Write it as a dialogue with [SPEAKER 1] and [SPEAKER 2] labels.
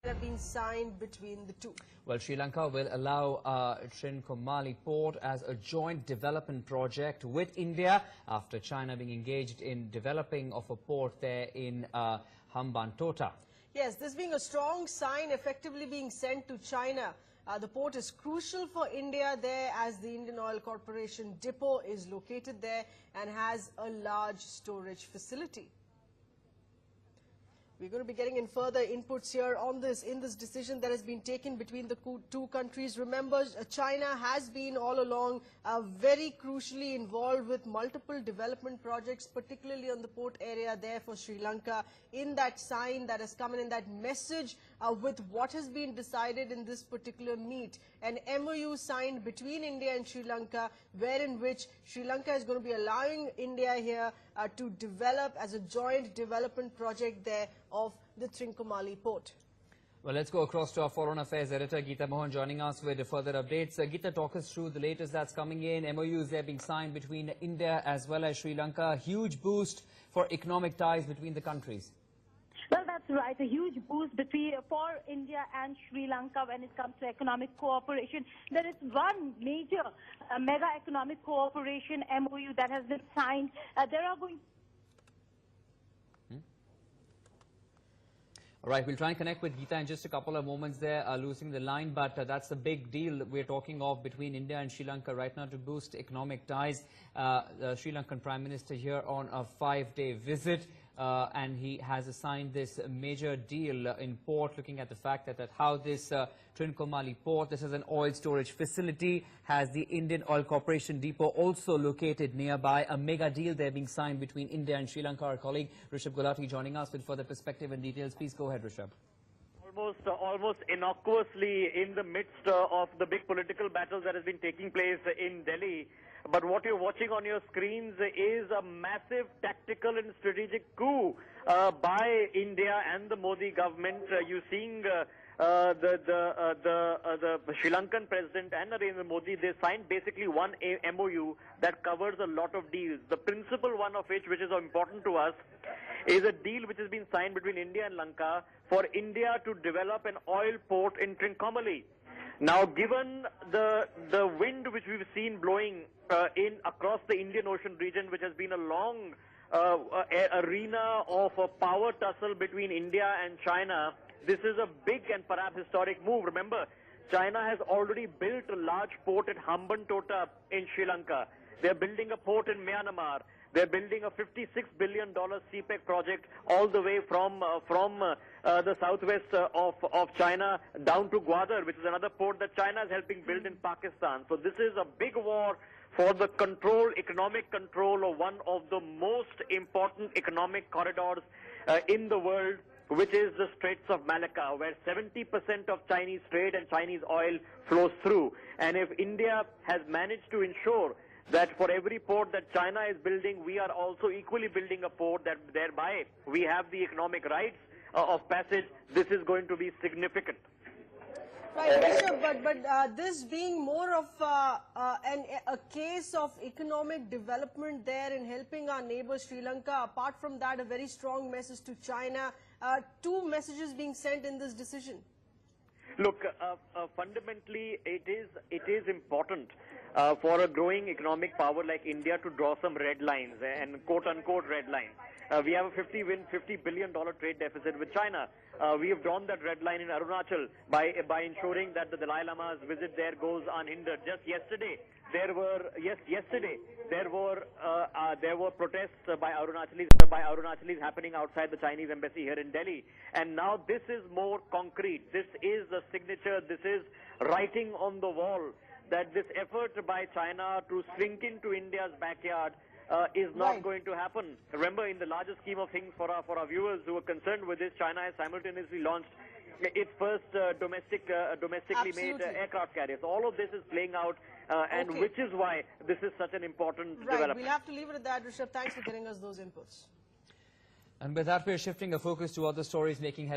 [SPEAKER 1] have been signed between the two.
[SPEAKER 2] Well, Sri Lanka will allow Trincomalee port as a joint development project with India after China being engaged in developing of a port there in Hambantota.
[SPEAKER 1] Yes, this being a strong sign effectively being sent to China. The port is crucial for India there as the Indian Oil Corporation depot is located there and has a large storage facility. We're going to be getting in further inputs here on this, in this decision that has been taken between the two countries. Remember, China has been all along very crucially involved with multiple development projects, particularly on the port area there for Sri Lanka. In that sign that has come in that message with what has been decided in this particular meet, an MOU signed between India and Sri Lanka, wherein which Sri Lanka is going to be allowing India here to develop as a joint development project there of the Trincomalee port.
[SPEAKER 2] Well, let's go across to our Foreign Affairs editor, Geeta Mohan, joining us with further updates. Geeta, talk us through the latest that's coming in. MOUs there being signed between India as well as Sri Lanka. Huge boost for economic ties between the countries.
[SPEAKER 3] Well, that's right. A huge boost for India and Sri Lanka when it comes to economic cooperation. There is one major mega economic cooperation MOU that has been signed. There are going.
[SPEAKER 2] All right, we'll try and connect with Geeta in just a couple of moments there, losing the line, but that's the big deal we're talking of between India and Sri Lanka right now to boost economic ties. The Sri Lankan Prime Minister here on a 5-day visit. And he has signed this major deal in port, looking at the fact that how this Trincomalee port, this is an oil storage facility, has the Indian Oil Corporation depot also located nearby. A mega deal there being signed between India and Sri Lanka. Our colleague Rishabh Gulati joining us with further perspective and details. Please go ahead, Rishabh.
[SPEAKER 4] Almost innocuously in the midst of the big political battles that has been taking place in Delhi. But what you're watching on your screens is a massive tactical and strategic coup by India and the Modi government. You're seeing the Sri Lankan president and Narendra Modi, they signed basically one MOU that covers a lot of deals. The principal one of which is important to us, is a deal which has been signed between India and Lanka for India to develop an oil port in Trincomalee. Now, given the wind which we've seen blowing across the Indian Ocean region, which has been a long arena of a power tussle between India and China, this is a big and perhaps historic move. Remember, China has already built a large port at Hambantota in Sri Lanka. They're building a port in Myanmar. They're building a $56 billion CPEC project all the way from the southwest of China down to Gwadar, which is another port that China is helping build in Pakistan. So this is a big war for the economic control of one of the most important economic corridors in the world, which is the Straits of Malacca, where 70% of Chinese trade and Chinese oil flows through. And if India has managed to ensure that for every port that China is building, we are also equally building a port, that thereby we have the economic rights of passage, this is going to be significant.
[SPEAKER 1] Right, Rishabh, but this being more of a case of economic development there in helping our neighbor Sri Lanka, apart from that, a very strong message to China. Two messages being sent in this decision.
[SPEAKER 4] Look, fundamentally, it is important for a growing economic power like India to draw some red lines and quote-unquote red lines. We have a $50 billion trade deficit with China. We have drawn that red line in Arunachal by ensuring that the Dalai Lama's visit there goes unhindered. Just yesterday, there were protests by Arunachalis happening outside the Chinese embassy here in Delhi. And now this is more concrete. This is the signature. This is writing on the wall that this effort by China to shrink into India's backyard is not going to happen. Remember, in the larger scheme of things, for our viewers who are concerned with this, China has simultaneously launched its first domestically made aircraft carriers. All of this is playing out, and which is why this is such an important development.
[SPEAKER 1] We'll have to leave it at that, Rishabh. Thanks for getting us those inputs.
[SPEAKER 2] And with that, we're shifting our focus to other stories making headlines.